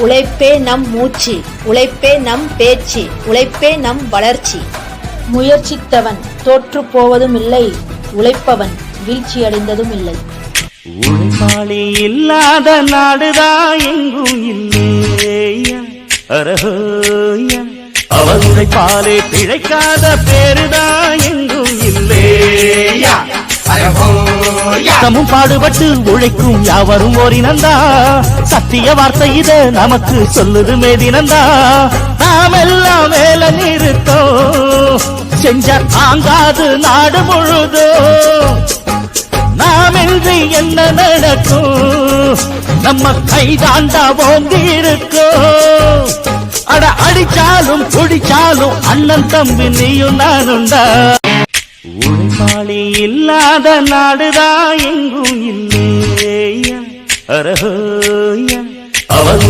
உழைப்பே நம் மூச்சு, உழைப்பே நம் பேச்சு, உழைப்பே நம் வளர்ச்சி. முயற்சித்தவன் தோற்று போவதும் இல்லை, உழைப்பவன் வீழ்ச்சியடைந்ததும் இல்லை. உழைப்பாளி இல்லாத நாடுதான் எங்கும் இல்லையா, அரஹோயா. அவர் உழைப்பாலே பிழைக்காத பேருதான் எங்கும் இல்லையா, அரஹோயா. சமும் பாடுபட்டு உழைக்கும் யாவரும் ஓரினந்தா, சத்திய வார்த்தை இத நமக்கு சொல்லுது மேதினந்தா. நாம் எல்லாம் வேலை நிறுத்தோம், செஞ்ச ஆங்காது நாடு முழுதும். நாம் இன்றி என்ன நடக்கும், நம்ம கைதாண்டா ஓங்கி இருக்கும். அட அடிச்சாலும் குடிச்சாலும் அண்ணன் தம்பி நீயும் நானுண்டா. உழைப்பாளி இல்லாத நாடுதான் எங்கும் இல்லையா, அரஹோயா. அவர்